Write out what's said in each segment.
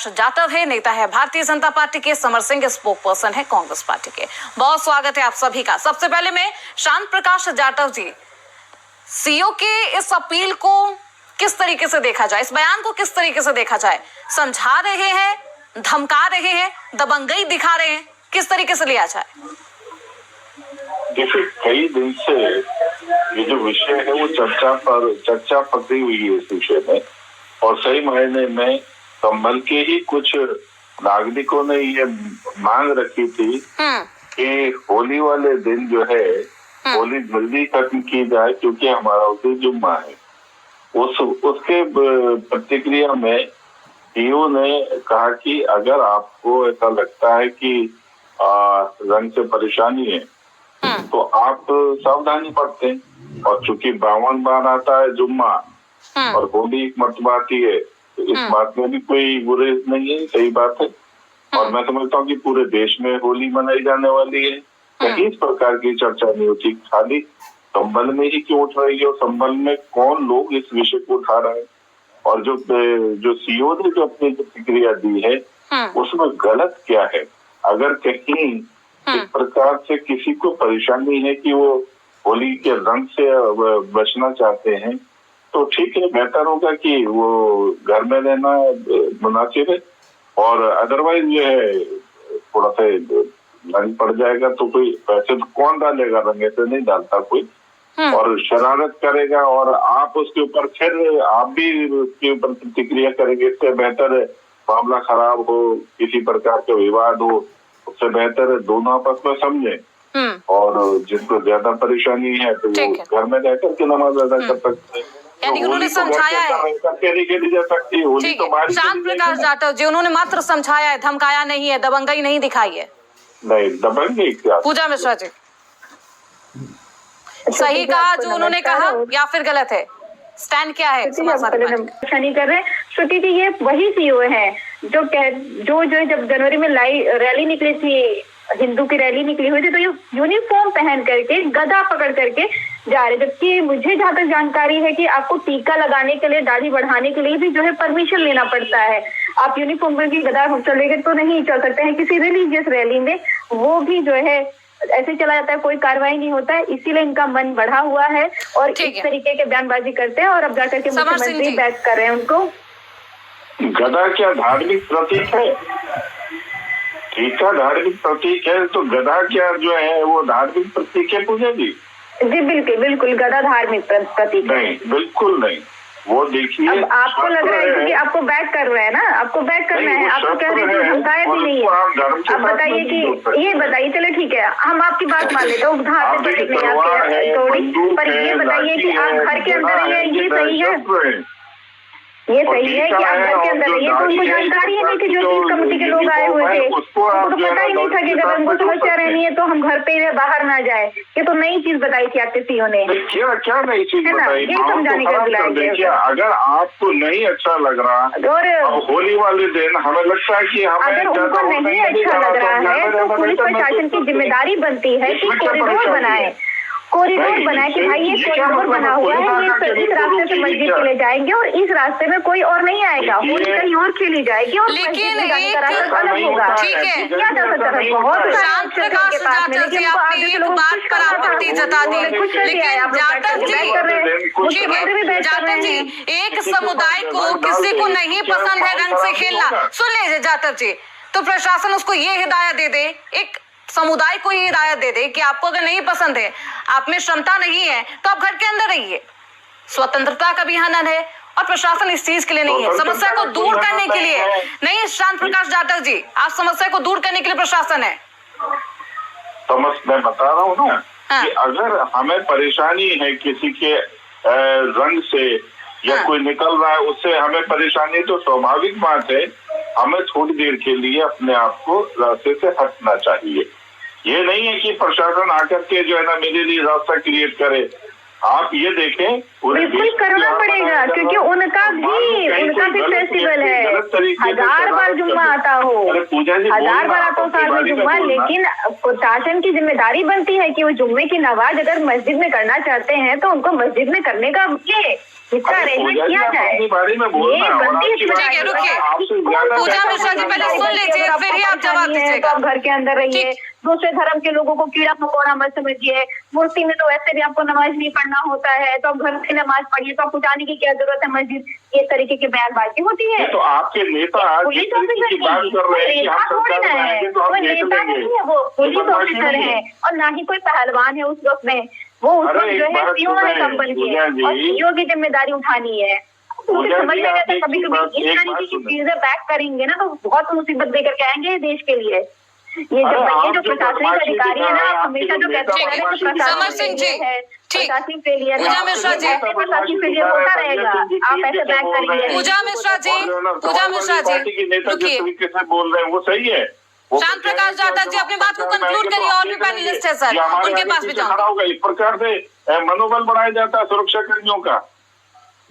प्रकाश जाटव है, नेता है भारतीय जनता पार्टी के, समर सिंह स्पोक पर्सन है कांग्रेस पार्टी के। बहुत स्वागत है आप सभी का। सबसे पहले मैं शांत प्रकाश जाटव जी, सीओ के इस अपील को किस तरीके से देखा जाए, इस बयान को किस तरीके से देखा जाए? समझा रहे हैं, धमका रहे हैं, दबंगई दिखा रहे हैं, किस तरीके से लिया जाए? देखिए, कई दिन से ये जो विषय है वो चर्चा पकड़ी हुई है इस विषय में, और सही मायने में संभल के ही कुछ नागरिकों ने ये मांग रखी थी कि होली वाले दिन जो है होली जल्दी खत्म की जाए, क्योंकि हमारा उस दिन जुम्मा है। उसके प्रतिक्रिया में सीओ ने कहा कि अगर आपको ऐसा लगता है कि रंग से परेशानी है तो आप सावधानी बरतें, और चूंकि 52 बार आता है जुम्मा और होली एक मर्तबा आती है, तो इस बात में भी कोई गुरेज नहीं है, सही बात है। और मैं समझता हूँ कि पूरे देश में होली मनाई जाने वाली है, कहीं इस प्रकार की चर्चा नहीं होती। खाली संबल में ही क्यों उठ रही है, और संबल में कौन लोग इस विषय को उठा रहे हैं, और जो सीओ ने जो अपनी प्रतिक्रिया दी है उसमें गलत क्या है? अगर कहीं इस प्रकार से किसी को परेशानी है कि वो होली के रंग से बचना चाहते हैं, तो ठीक है, बेहतर होगा कि वो घर में रहना मुनासिब है। और अदरवाइज जो है थोड़ा सा रंग पड़ जाएगा तो कोई पैसे तो कौन डालेगा, रंग ऐसे नहीं डालता कोई, और शरारत करेगा और आप उसके ऊपर फिर आप भी उसके ऊपर प्रतिक्रिया करेंगे। इससे बेहतर है मामला खराब हो, किसी प्रकार का विवाद हो, उससे बेहतर है दोनों आपस में समझे, और जिनको ज्यादा परेशानी है तो वो घर में रहकर के नमाज अदा कर सकते हैं। यानी उन्होंने समझाया है, शांत प्रकाश जाटव जी, उन्होंने मात्र समझाया है, धमकाया नहीं है, दबंगई नहीं दिखाई है। नहीं, दबंगई क्या? पूजा मिश्रा जी, सही कहा जो उन्होंने कहा या फिर गलत है? स्टैंड क्या है? नहीं कर रहे श्रुति जी, ये वही सीओ है जो जब जनवरी में रैली निकली थी, हिंदू की रैली निकली हुई थी, तो ये यूनिफॉर्म पहन करके गदा पकड़ करके जा रहे, जबकि मुझे जहाँ तक जानकारी है कि आपको टीका लगाने के लिए, दाढ़ी बढ़ाने के लिए भी जो है परमिशन लेना पड़ता है। आप यूनिफॉर्म में भी गदा चलेंगे तो नहीं चल सकते हैं किसी रिलीजियस रैली में, वो भी जो है ऐसे चला जाता है, कोई कार्रवाई नहीं होता है। इसीलिए इनका मन बढ़ा हुआ है और इस तरीके के बयानबाजी करते हैं, और अब जाकर के मुख्यमंत्री बैक कर रहे हैं उनको। गदा क्या धार्मिक प्रतीक है? टीका धार्मिक प्रतीक है, तो गदा क्या जो है वो धार्मिक प्रतीक है? पूजा जी बिल्कुल बिल्कुल, गदा धार्मिक प्रतीक नहीं, बिल्कुल नहीं। वो देखिए, अब आपको लग रहा है कि आपको बैक कर रहे हैं ना, आपको बैक करना है, आपको कह रहे हैं धमकाया भी नहीं है। अब बताइए कि ये बताइए, चलो ठीक है, हम आपकी बात मान लेते हैं, धार्मिक प्रतीक नहीं आपके थोड़ी, पर ये बताइए कि आप घर के अंदर ही है, ये सही है? ये सही है कि आप घर के अंदर रहिए, तो उनको जानकारी है नहीं कि जो चीज कमेटी के लोग आए हुए थे उनको तो पता ही नहीं था कि अगर उनको समस्या रहनी है तो हम घर पे बाहर ना जाए। ये तो नई चीज बताई थी आपके सीओ ने। क्या नई चीज बताई? ये समझाने का बुलाया। अगर आपको नहीं अच्छा लग रहा और होली वाले दिन हमें लगता है कि अगर उनको नहीं अच्छा लग रहा है तो पुलिस प्रशासन की जिम्मेदारी बनती है कि कॉरिडोर बनाए कि भाई ये कॉरिडोर बना हुआ है, ये इस रास्ते से मस्जिद के लिए जाएंगे और इस रास्ते में कोई और नहीं आएगा, होली कहीं और खेली जाएगी और लेकिन अलग होगा। ठीक है, क्या जा सकता है? बहुत शांत प्रकाश जाटव जी, आपने एक बात पर आपत्ति जता दी, लेकिन जाटव जी एक समुदाय को किसी को नहीं पसंद है रंग से खेलना, सुन लीजिए जाटव जी, तो प्रशासन उसको ये हिदायत दे दे, एक समुदाय को ये हिदायत दे दे कि आपको अगर नहीं पसंद है, आप में क्षमता नहीं है, तो आप घर के अंदर रहिए। स्वतंत्रता का भी हनन है और प्रशासन इस चीज के लिए नहीं है, समस्या को दूर करने के लिए नहीं। शांत प्रकाश जाटव जी, आप समस्या को दूर करने के लिए प्रशासन है। मैं बता रहा हूँ ना कि अगर हमें परेशानी है किसी के रंग से या कोई निकल रहा है उससे हमें परेशानी, तो स्वाभाविक बात है हमें थोड़ी देर के लिए अपने आप को रास्ते से हटना चाहिए। ये नहीं है कि प्रशासन आकर के जो है ना मेरे लिए रास्ता क्रिएट करे, आप ये देखें, बिल्कुल करना पड़ेगा, क्योंकि उनका भी फेस्टिवल है। 1000 बार जुम्मा आता हो, 1000 बार आता हो साल में जुम्मा, लेकिन प्रशासन की जिम्मेदारी बनती है कि वो जुम्मे की नमाज अगर मस्जिद में करना चाहते हैं तो उनको मस्जिद में करने का इसका अरेंजमेंट किया जाए। ये गलती रुकिए पूजा मिश्रा जी, पहले सुन लीजिए फिर ही आप जवाब दीजिएगा। आप घर के अंदर रहिए, दूसरे धर्म के लोगों को कीड़ा मकोड़ा मत समझिए। मूर्ति में तो वैसे भी आपको नमाज नहीं पढ़ना होता है, तो आप घर से नमाज पढ़िए, तो आपको जाने की क्या जरूरत है मस्जिद। ये तरीके की बयानबाजी होती है। तो आपके नेता पुलिस ऑफिसर नेता थोड़ी ना है, कोई नेता नहीं है, वो पुलिस ऑफिसर है और ना ही कोई पहलवान है उस वक्त में। वो उस वक्त जो है सीओ है कंपनी के, और सीओ की जिम्मेदारी उठानी है। तो समझ में आता है कभी कभी इस तरीके की चीजें बैक करेंगे ना तो बहुत मुसीबत देकर के आएंगे देश के लिए। ये जो प्रशासनिक अधिकारी है ना, आप हमेशा जो कहते हैं समर सिंह जी, प्रशासनिक फेलियर, पूजा मिश्रा जी, प्रशासनिक फेलियर होता रहेगा। आप ऐसे बैक करेंगे। पूजा मिश्रा जी रुकिए, बोल रहे हैं वो सही है। श्याम प्रकाश जाटव जी अपनी बात को कंक्लूड करिए, और भी पैनलिस्ट है सर, उनके पास भी खड़ा होगा। इस प्रकार से मनोबल बढ़ाया जाता है सुरक्षा कर्मियों का।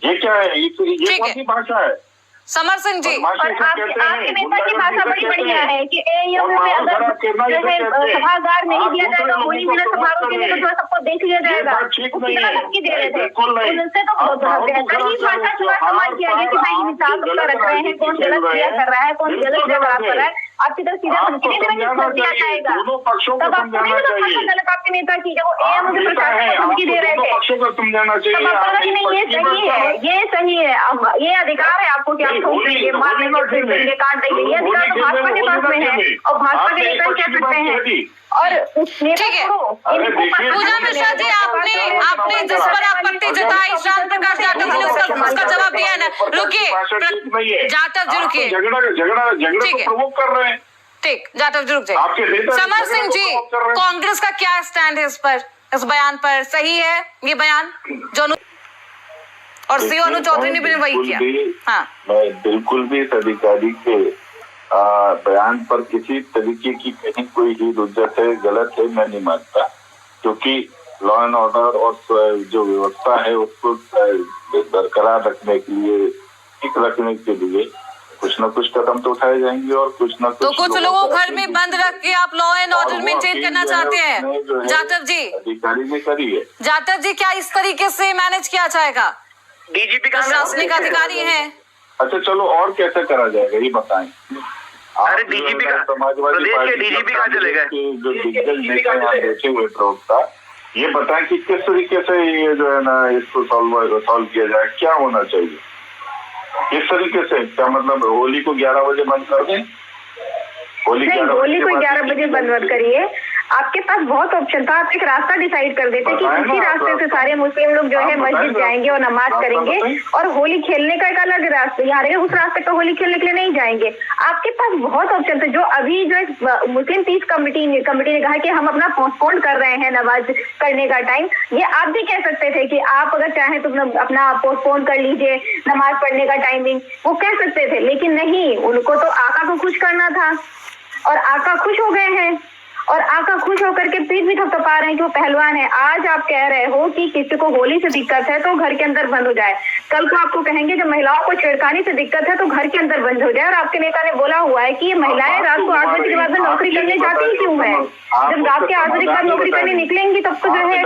ये क्या है? ये कौन सी भाषा है? समर सिंह जी, और आपके नेता की भाषा बड़ी बढ़िया है कि एएयू में अगर सभागार नहीं दिया जाएगा होली मिलन समारोह के लिए तो सबको देख लिया जाएगा। कितना धमकी दे रहे थे उनसे, तो बेहतर ही भाषा इस्तेमाल किया गया कि भाई हिसाब रख रहे हैं, कौन गलत क्रिया कर रहा है, कौन गलत क्रिया खराब कर रहा है। आपकी तरफ सीधा धमकी नहीं दिया जाएगा, तब आपको नहीं पता भाषा गलत आपके नेता की, जब वो एएयू के प्रशासन को धमकी दे रहे थे तब आपका नहीं ये सही है, ये सही है। अब ये अधिकार है आपको कि आप ठोक देंगे, मार देंगे, फिर देंगे, काट देंगे, ये अधिकार तो भाजपा के पास में है और भाजपा के नेता कह सकते हैं। और पूजा मिश्रा जी, आपने जिस पर आपत्ति जताई श्याम प्रकाश जाटव जी ने उसका जवाब दिया है ना। रुकिए जाटव जी, रुकिए, झगड़ा प्रवोक कर रहे हैं। ठीक, जाटव जी रुक जाइए। समर सिंह जी, कांग्रेस का क्या स्टैंड है इस पर, इस बयान पर? सही है ये बयान जो और सीओ अनु चौधरी ने भी वही किया? हाँ, मैं बिल्कुल भी इस अधिकारी के बयान पर किसी तरीके की कहीं कोई ही रुज्जत है, गलत है, मैं नहीं मानता। क्योंकि लॉ एंड ऑर्डर और जो व्यवस्था है उसको बरकरार रखने के लिए, ठीक रखने के लिए कुछ न कुछ कदम तो उठाए जाएंगे और कुछ न कुछ। तो कुछ लोगों को घर में बंद रख के आप लॉ एंड ऑर्डर मेंटेन करना चाहते हैं जाटव जी? अधिकारी ने करी है। जाटव जी, क्या इस तरीके से मैनेज किया जाएगा? डीजीपी का प्रशासनिक अधिकारी है। अच्छा चलो, और कैसे करा जाएगा ये बताएं। अरे डीजीपी का, प्रदेश के डीजीपी का चले गए जो दिग्गज नेता यहाँ बैठे हुए प्रवक्ता, ये बताएं कि किस तरीके से ये जो है ना इसको सॉल्व किया जाए, क्या होना चाहिए, किस तरीके से? क्या मतलब होली को 11 बजे बंद कर दें? होली को 11 बजे बंद मत करिए। आपके पास बहुत ऑप्शन था, आप एक रास्ता डिसाइड कर देते कि इसी रास्ते से सारे मुस्लिम लोग जो है मस्जिद जाएंगे और नमाज करेंगे और होली खेलने का एक अलग रास्ता यहाँ रहेगा, उस रास्ते पर होली खेलने के लिए नहीं जाएंगे। आपके पास बहुत ऑप्शन थे। जो अभी जो मुस्लिम पीस कमेटी ने कहा कि हम अपना पोस्टपोन कर रहे हैं नमाज करने का टाइम, ये आप भी कह सकते थे कि आप अगर चाहें तो अपना पोस्टपोन कर लीजिए नमाज पढ़ने का टाइमिंग, वो कह सकते थे। लेकिन नहीं, उनको तो आका को खुश करना था और आका खुश हो गए हैं और आका खुश होकर के पीठ भी थपथपा रहे हैं कि वो पहलवान है। आज आप कह रहे हो कि किसी को होली से दिक्कत है तो घर के अंदर बंद हो जाए, कल को आपको कहेंगे जब महिलाओं को छेड़खानी से दिक्कत है तो घर के अंदर बंद हो जाए। और आपके नेता ने बोला हुआ है कि ये महिलाएं रात को 8 बजे के बाद में नौकरी करने जाती ही क्यों है? जब रात के 8 बजे के बाद नौकरी करने निकलेंगी तब तो जो है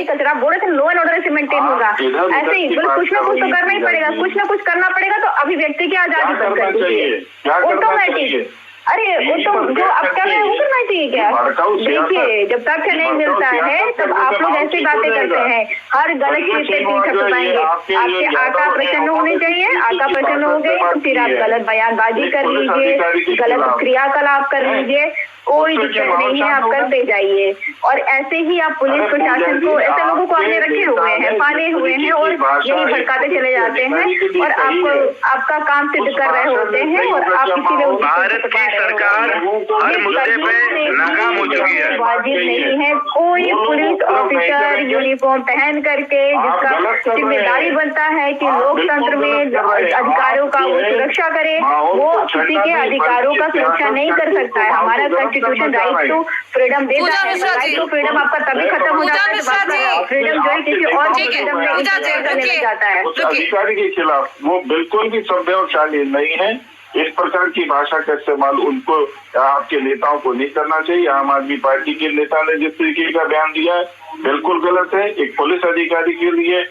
कचरा बोले थे लो एंड ऑर्डर से मेंटेन होगा। ऐसे ही कुछ ना कुछ तो करना ही पड़ेगा, कुछ ना कुछ करना पड़ेगा। तो अभिव्यक्ति की आजादी बंद कर दीजिए ऑटोमेटिक। अरे वो तो जो अब क्या है वो करना चाहिए क्या? देखिए, जब तक नहीं मिलता है तब आप लोग ऐसी बातें करते हैं, हर गलत चीज पे पीछे छुपाएंगे। आपके आका प्रसन्न होने चाहिए, आका प्रसन्न हो गए तो फिर आप गलत बयानबाजी कर लीजिए, गलत क्रियाकलाप कर लीजिए, कोई दिक्कत नहीं है, आप करते जाइए। और ऐसे ही आप पुलिस प्रशासन को, ऐसे लोगों को आपने रखे हुए हैं, पाले हुए हैं और यही भड़काते चले जाते हैं और आपको आपका काम सिद्ध कर रहे होते हैं और आप इसीलिए भारत की सरकार हर मुद्दे पे नाकाम हो चुकी है। वाजिब नहीं है कोई पुलिस ऑफिसर यूनिफॉर्म पहन करके, जिसका जिम्मेदारी बनता है कि लोकतंत्र में अधिकारों का वो सुरक्षा करे, वो किसी के अधिकारों का सुरक्षा नहीं कर सकता है। हमारा कॉन्स्टिट्यूशन राइट टू फ्रीडम देता है। राइट टू फ्रीडम आपका तभी खत्म हो जाता है फ्रीडम जो है किसी और की फ्रीडम में करने जाता है। उस अधिकारी के खिलाफ वो बिल्कुल भी सभ्य और शालीन नहीं है। इस प्रकार की भाषा का इस्तेमाल उनको, आपके नेताओं को नहीं करना चाहिए। आम आदमी पार्टी के नेता ने जिस तरीके का बयान दिया है बिल्कुल गलत है। एक पुलिस अधिकारी के लिए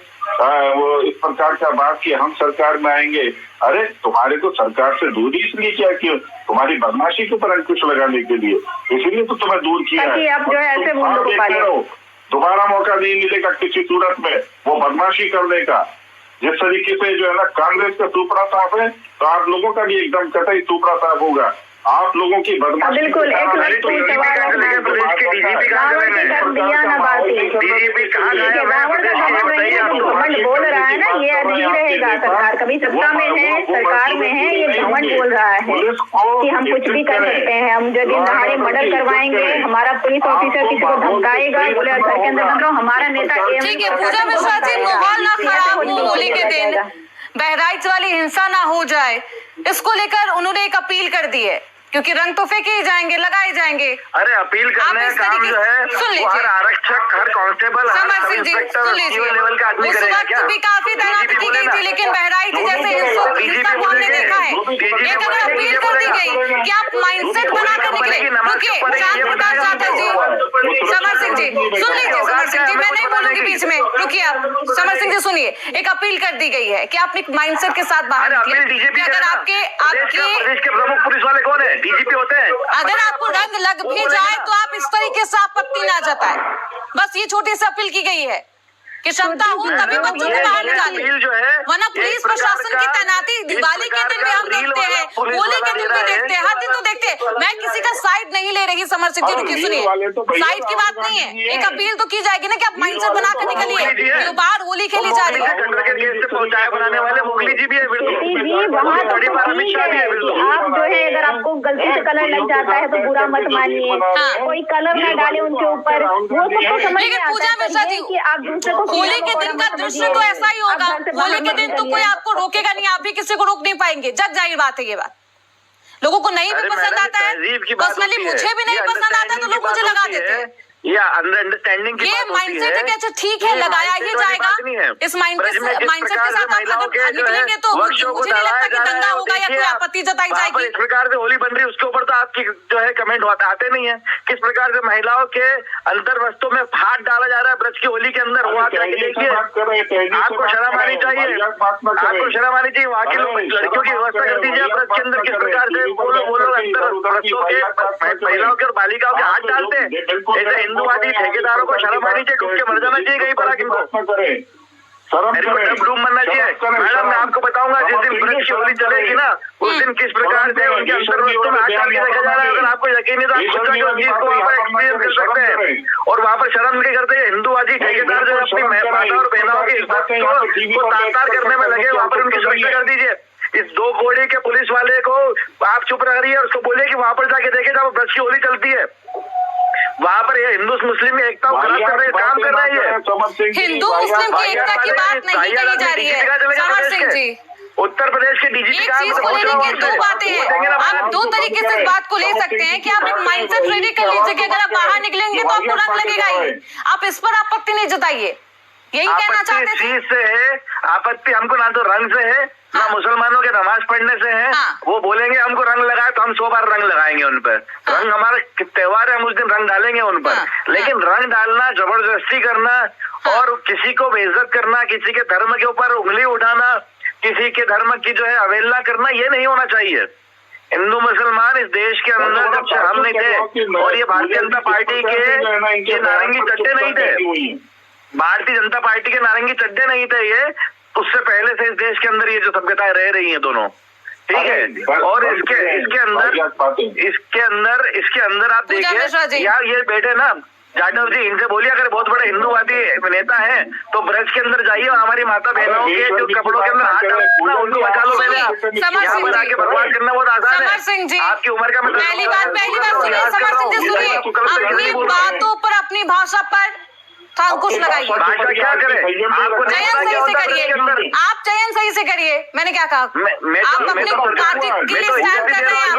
वो इस प्रकार का बात कि हम सरकार में आएंगे, अरे तुम्हारे को सरकार से दूरी इसलिए क्या, क्यों तुम्हारी बदमाशी के ऊपर अंकुश लगाने के लिए, इसीलिए तो तुम्हें दूर किया है। आप जो है ऐसे दोबारा मौका नहीं मिलेगा किसी सूरत में वो बदमाशी करने का। जिस तरीके से जो है ना कांग्रेस का सुपड़ा साफ है, तो आप लोगों का भी एकदम कतई सुपड़ा साफ होगा। आप लोगों की बदमाशी बिल्कुल डीजीपी कहाँ बोल रहा है ना, ये नहीं रहेगा। सरकार कभी सत्ता में है, सरकार में है, ये घमंड बोल रहा है कि हम कुछ भी कर सकते हैं, हम जो दिन दहाड़े मर्डर करवाएंगे, हमारा पुलिस ऑफिसर किसी को धमकाएगा, बोले घर के अंदर बन रहा हमारा नेता। ठीक है पूजा मिश्रा जी, माहौल ना खराब हो, होली के दिन बहराइच वाली हिंसा ना हो जाए, इसको लेकर उन्होंने एक अपील कर दी है, क्योंकि रंग तो फेंके ही जाएंगे, लगाए जाएंगे। अरे अपील करने का काम जो है वो हर आरक्षक, हर कांस्टेबल, समर सिंह जी सुन लीजिए, उस वक्त भी काफी तैनाती की गई थी, लेकिन बहराइच जैसे हिंसा को हमने देखा है। एक अगर अपील कर दी गई कि आप माइंडसेट बनाकर निकले, रुकिए चांद प्रकाश जाधव जी, समर सिंह जी सुन लीजिए, समर सिंह जी मैं नहीं बोलूंगी बीच में, रुकिए आप समर सिंह जी सुनिए। एक अपील कर दी गई है कि आप एक माइंडसेट के साथ बाहर निकले। अगर आपके प्रदेश के प्रमुख पुलिस वाले कौन है? डीजीपी होते हैं। अगर आपको रंग लग भी जाए तो आप इस तरीके से आपत्ति ना जताएं। बस ये छोटी सी अपील की गई है कि क्षमता हो तभी बच्चों को बाहर निकालें, वरना पुलिस प्रशासन की तैनाती दिवाली के दिन भी हम देखते हैं, होली के दिन भी देखते हैं, हर दिन तो देखते हैं। मैं किसी का साइड नहीं ले रही समर सिंह जी, रुकिए सुनिए, साइड की बात नहीं है, एक अपील तो की जाएगी ना कि आप माइंडसेट बनाकर निकलिए, बाहर होली खेली जा रही है। बनाने वाले मोगली जी भी है, आप जो है अगर आपको गलती से कलर लग जाता है तो बुरा मत मानिए, कोई कलर ना डाले उनके ऊपर, वो सबको समझ में आता है कि आप दूसरे को होली के दिन का दृश्य तो ऐसा ही होगा। होली के दिन तो कोई आपको रोकेगा नहीं, आप भी किसी को रोक नहीं पाएंगे, जग जाहिर बात है। ये बात लोगों को नहीं भी पसंद आता है, पर्सनली मुझे भी नहीं पसंद आता, तो लोग मुझे लगा देते हैं। ये अंडरस्टैंडिंग की ये माइंडसेट है कि अच्छा ठीक है लगाया ही जाएगा, इस माइंडसेट के साथ आप अगर निकलेंगे तो मुझे नहीं लगता कि दंगा होगा या कोई आपत्ति जताई जाएगी। इस प्रकार से होली बन रही उसके ऊपर तो आपकी जो है कमेंट आते नहीं है। किस प्रकार से महिलाओं के अंतर वस्तुओं में हाथ डाला जा रहा है ब्रज की होली के अंदर, वो आप जाके देखिए, आपको शर्म आनी चाहिए, आपको शर्म आनी चाहिए। वहाँ की लड़कियों की व्यवस्था कर दीजिए ब्रज के अंदर, किस प्रकार से वो लोग अंतर वस्तुओं के महिलाओं के और बालिकाओं के हाथ डालते हैं। हिंदुवादी ठेकेदारों को शर्म आनी चाहिए, डूब के मर जाना चाहिए कहीं पर आके, डूब मरना चाहिए। मैडम मैं आपको बताऊंगा, जिस दिन ब्रज की होली चलेगी ना उस दिन किस प्रकार से उनके अंतर्वस्तों में हाथ डाल के देखा जा रहा है। अगर आपको यकीन नहीं तो आप खुद जाकर चीज को वहाँ पर एक्सपीरियंस कर सकते हैं। और वहाँ पर शर्म नहीं करते हिंदुवादी ठेकेदार जो अपनी माता और बहनों की इज्जत को तार करने में लगे, वहाँ पर उनकी सुरक्षा कर दीजिए। इस दो घोड़े के पुलिस वाले को आप चुप रहिए और उसको बोलिए कि वहाँ पर जाके देखे जब ब्रज की होली चलती है, वहाँ पर ये हिंदू मुस्लिम की एकता को खराब कर रहे काम कर रही है। हिंदू मुस्लिम की एकता की बात नहीं कही जा रही है समर सिंह जी। उत्तर प्रदेश के डीजीपी एक चीज को लेकर के दो बातें हैं, आप दो तरीके से इस बात को ले सकते हैं कि आप एक माइंडसेट रेडी कर लीजिए कि अगर आप बाहर निकलेंगे तो आपको रंग लगेगा ही, आप इस पर आपत्ति नहीं जताइए, यही कहना चाहते थे। चीज से है आपत्ति, हमको ना तो रंग से है ना मुसलमानों के नमाज पढ़ने से है। वो बोलेंगे हमको रंग लगाए तो हम 100 बार रंग लगाएंगे उन पर। रंग हमारा त्योहार है, हम उस दिन रंग डालेंगे उन पर, लेकिन रंग डालना, जबरदस्ती करना और किसी को बेइज्जत करना, किसी के धर्म के ऊपर उंगली उठाना, किसी के धर्म की जो है अवहेलना करना, ये नहीं होना चाहिए। हिंदू मुसलमान इस देश के अंदर जब से हम नहीं थे और ये भारतीय जनता पार्टी के नारंगी चड्डे नहीं थे, भारतीय जनता पार्टी के नारंगी चड्डे नहीं थे ये, उससे पहले से इस देश के अंदर ये जो सभ्यताएं रह रही हैं दोनों, ठीक है। और इसके अंदर आप देखिए यार, ये बेटे ना जाटव जी, इनसे बोलिए अगर बहुत बड़े हिंदूवादी नेता है तो ब्रज के अंदर जाइए और हमारी माता बहनों के जो कपड़ों के अंदर हाथ डालना उनको बचा लो। पहले यहाँ पर आके बर्बाद करना बहुत आसान है। आपकी उम्र का पहली बात सुनिए समर सिंह जी, सुनिए अपनी बातों पर, अपनी भाषा पर अंकुश लगाइए, क्या करें, चयन सही से करिए, आप चयन सही से करिए। मैंने क्या कहा, आप अपने पार्टी के लिए स्टैंड कर रहे हैं,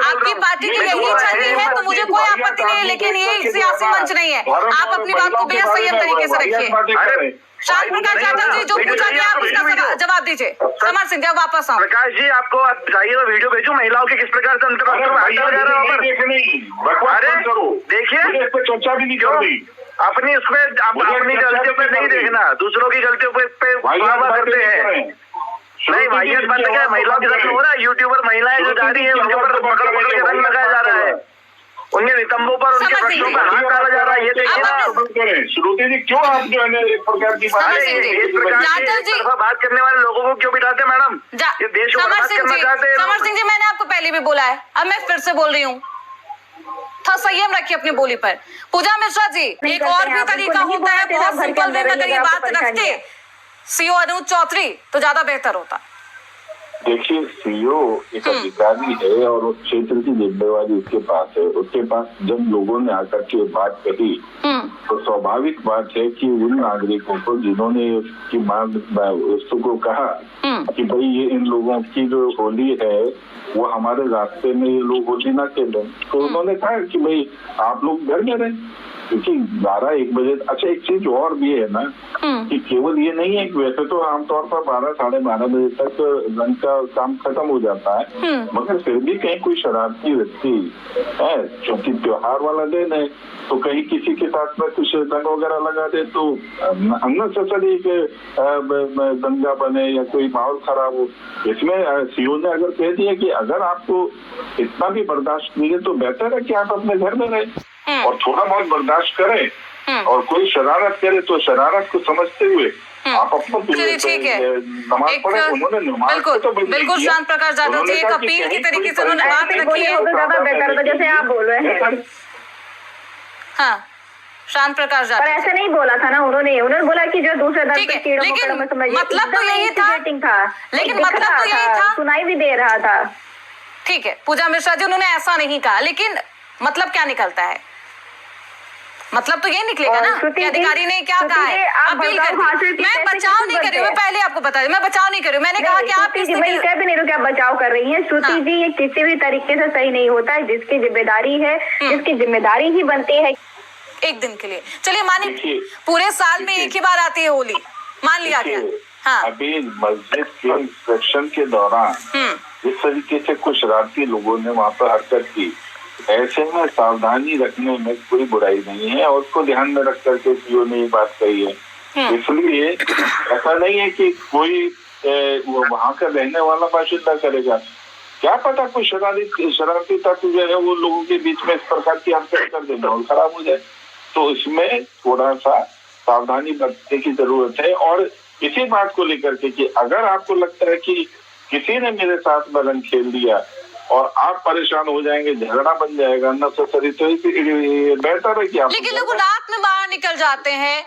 आपकी पार्टी की यही छवि है कीजिए, लेकिन ये सियासी मंच नहीं है। आप अपनी बात को बेहद संयम तरीके से रखिए। श्याम प्रकाश जाटव जी, जो पूछा गया आप उसका जवाब दीजिए। समर सिंह जब वापस आओ। प्रकाश जी, आपको चाहिए तो वीडियो भेजू महिलाओं के किस प्रकार से अंतर्राष्ट्रीय अरे देखिए, चर्चा भी नहीं कर रही अपनी उसमें अपनी गलतियों पे नहीं देखना, दूसरों की गलतियों पे वाह करते हैं। नहीं, वाहियत बंद क्या, महिलाओं के साथ हो रहा है। यूट्यूबर महिलाएं जो जा रही है उनके ऊपर पकड़ के रंग लगाया जा रहा है, उनके नितंबों पर, उनके पक्षों पर हाथ डाला जा रहा है। ये देखिए ना श्रुति जी, क्यों आप जो है एक प्रकार की बात करने वाले लोगों को क्यों बिठाते मैडम? ये देश को बर्बाद करना चाहते हैं। समर सिंह जी, मैंने आपको पहले भी बोला है, अब मैं फिर से बोल रही हूँ, थोड़ा संयम रखिए अपनी बोली पर। पूजा मिश्रा जी, एक और भी तरीका होता है, बहुत सिंपल वे में अगर ये बात रखते सीओ अनुज चौधरी तो ज्यादा बेहतर होता। देखिए, सीओ एक अधिकारी है और उस क्षेत्र की जिम्मेवारी उसके पास है। उसके पास जब लोगों ने आकर के बात कही तो स्वाभाविक बात है कि उन नागरिकों को जिन्होंने उसकी मांग उसको कहा कि भाई ये इन लोगों की जो होली है वो हमारे रास्ते में ये लोग होली ना खेलें, तो उन्होंने कहा कि भाई आप लोग घर में रहें, क्योंकि 12-1 बजे। अच्छा, एक चीज और भी है ना कि केवल ये नहीं है कि वैसे तो आमतौर पर 12-12:30 बजे तक रंग का काम खत्म हो जाता है, मगर फिर भी कहीं कोई शरारती व्यक्ति है, क्योंकि त्योहार वाला दिन है, तो कहीं किसी के साथ में कुछ रंग वगैरह लगा दे तो अननेसेसरी दंगा बने या कोई माहौल खराब हो। इसमें सीओ ने अगर कह दिया कि अगर आपको इतना भी बर्दाश्त नहीं है तो बेहतर है कि आप अपने घर में रहें और थोड़ा बहुत बर्दाश्त करें, और कोई शरारत करे तो शरारत को समझते हुए आप अपना ठीक है, नमाज पढ़े। उन्होंने नमाज बिल्कुल श्याम प्रकाश जाटव जी एक अपील की तरीके से उन्होंने बात रखी है, ज्यादा बेहतर होता जैसे आप बोल रहे हैं। हाँ, श्याम प्रकाश जाटव, पर ऐसा नहीं बोला था ना उन्होंने बोला कि जो दूसरे दल पे कीड़ों मकोड़ों में समझिए, मतलब तो यही था, लेकिन मतलब तो यही था, सुनाई भी दे रहा था। ठीक है पूजा मिश्रा जी, उन्होंने ऐसा नहीं कहा, लेकिन मतलब क्या निकलता है? मतलब तो ये निकलेगा ना कि अधिकारी ने क्या कहा है, अपील कर दी। मैं बचाव नहीं कर रही हूँ, मैं पहले आपको बता रही हूँ, मैं बचाव नहीं कर रही हूँ। मैंने कहा कि आप मैं कह भी नहीं रही क्या बचाव कर रही हैं श्रुति जी, ये किसी भी तरीके से सही नहीं होता है। जिसकी जिम्मेदारी है, जिसकी जिम्मेदारी ही बनती है एक दिन के लिए। चलिए मानिए पूरे साल में एक ही बार आती है होली, मान लिया गया। हाँ, अभी मस्जिद के इंस्पेक्शन के दौरान जिस तरीके से कुछ शरारती लोगों ने वहाँ पर हरकत की, ऐसे में सावधानी रखने में कोई बुराई नहीं है और उसको ध्यान में रख करके सीओ ने ये बात कही है। इसलिए ऐसा नहीं है कि कोई वहाँ का रहने वाला बाशिंदा करेगा, क्या पता कोई शरारती तत्व जो है वो लोगों के बीच में इस प्रकार की हरकत कर दे, माहौल खराब हो जाए। तो इसमें थोड़ा सा सावधानी बरतने की जरूरत है। और इसी बात को लेकर के कि अगर आपको लगता है कि किसी ने मेरे साथ में रंग खेल दिया और आप परेशान हो जाएंगे, झगड़ा बन जाएगा अननेसेसरी, तो बेहतर है कि आप, लेकिन लोग रात में बाहर निकल जाते हैं,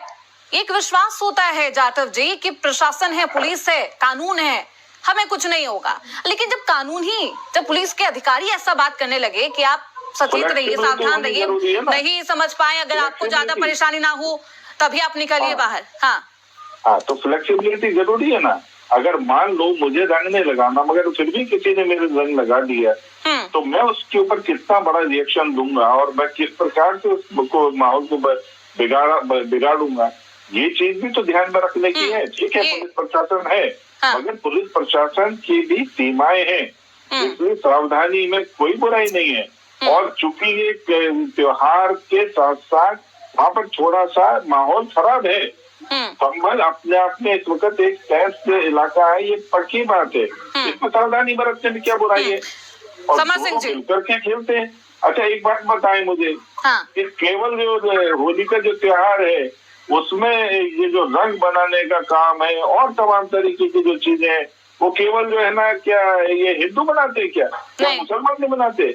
एक विश्वास होता है जाटव जी कि प्रशासन है, पुलिस है, कानून है, हमें कुछ नहीं होगा। लेकिन जब कानून ही, जब पुलिस के अधिकारी ऐसा बात करने लगे कि आप सचेत रहिए, सावधान रहिए, नहीं समझ पाए, अगर आपको ज्यादा परेशानी ना हो तभी आप निकलिए बाहर। हाँ, तो फ्लेक्सिबिलिटी जरूरी है ना। अगर मान लो मुझे रंग नहीं लगाना मगर फिर भी किसी ने मेरे रंग लगा दिया तो मैं उसके ऊपर कितना बड़ा रिएक्शन दूंगा और मैं किस प्रकार से उसको माहौल को बिगाड़ूंगा, ये चीज भी तो ध्यान में रखने की है। ठीक है, पुलिस प्रशासन है, मगर पुलिस प्रशासन की भी सीमाएं हैं, इसलिए सावधानी में कोई बुराई नहीं है। और चूंकि ये त्योहार के साथ साथ वहाँ पर थोड़ा सा माहौल खराब है, संभल अपने आप में इस वक्त एक टेस्ट इलाका है, ये पक्की बात है, इसमें सावधानी बरतने में क्या बुराई है, और मिलकर के खेलते हैं। अच्छा, एक बात बताएं मुझे, कि केवल जो होली का जो त्योहार है उसमें ये जो रंग बनाने का काम है और तमाम तरीके की जो चीजें हैं वो केवल जो है ना, क्या ये हिंदू बनाते हैं क्या मुसलमान नहीं बनाते?